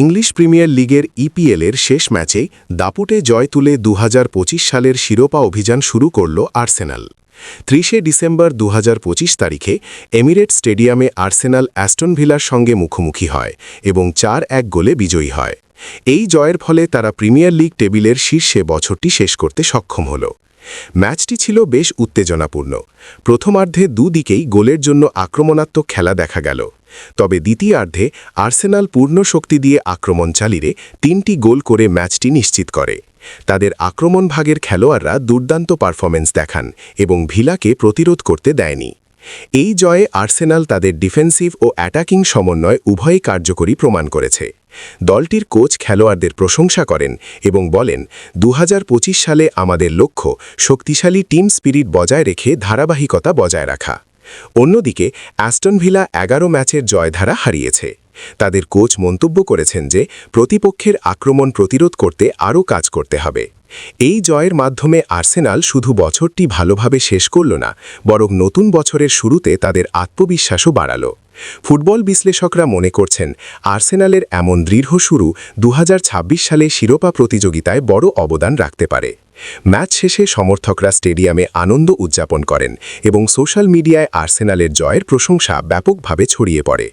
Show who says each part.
Speaker 1: English premier লিগের ইপিএলের শেষ ম্যাচে দাপুটে জয় তুলে ২০২৫ সালের শিরোপা অভিযান শুরু করল আর্সেনাল। ৩০ ডিসেম্বর ২০২৫ তারিখে এমিরেট স্টেডিয়ামে আর্সেনাল অ্যাস্টন ভিলার সঙ্গে মুখোমুখি হয় এবং ৪-১ গোলে বিজয়ী হয়। এই জয়ের ফলে তারা প্রিমিয়ার লিগ টেবিলের শীর্ষে বছরটি শেষ করতে সক্ষম হল। ম্যাচটি ছিল বেশ উত্তেজনাপূর্ণ। প্রথমার্ধে দুদিকেই গোলের জন্য আক্রমণাত্মক খেলা দেখা গেল, তবে দ্বিতীয়ার্ধে আর্সেনাল পূর্ণ শক্তি দিয়ে আক্রমণ চালিয়ে ৩টি গোল করে ম্যাচটি নিশ্চিত করে। তাদের আক্রমণ ভাগের খেলোয়াড়রা দুর্দান্ত পারফরম্যান্স দেখান এবং ভিলাকে প্রতিরোধ করতে দেয়নি। এই জয়ে আর্সেনাল তাদের ডিফেন্সিভ ও অ্যাটাকিং সমন্বয় উভয়ই কার্যকরী প্রমাণ করেছে। দলটির কোচ খেলোয়াড়দের প্রশংসা করেন এবং বলেন, ২০২৫ সালে আমাদের লক্ষ্য শক্তিশালী টিম স্পিরিট বজায় রেখে ধারাবাহিকতা বজায় রাখা। অন্যদিকে অ্যাস্টন ভিলা ১১ ম্যাচের জয়ধারা হারিয়েছে। তাদের কোচ মন্তব্য করেছেন যে প্রতিপক্ষের আক্রমণ প্রতিরোধ করতে আরও কাজ করতে হবে। এই জয়ের মাধ্যমে আর্সেনাল শুধু বছরটি ভালোভাবে শেষ করল না, বরং নতুন বছরের শুরুতে তাদের আত্মবিশ্বাসও বাড়াল। ফুটবল বিশ্লেষকরা মনে করছেন, আর্সেনালের এমন দৃঢ় শুরু ২০২৬ সালে শিরোপা প্রতিযোগিতায় বড় অবদান রাখতে পারে। ম্যাচ শেষে সমর্থকরা স্টেডিয়ামে আনন্দ উদযাপন করেন এবং সোশ্যাল মিডিয়ায় আর্সেনালের জয়ের প্রশংসা ব্যাপকভাবে ছড়িয়ে পড়ে।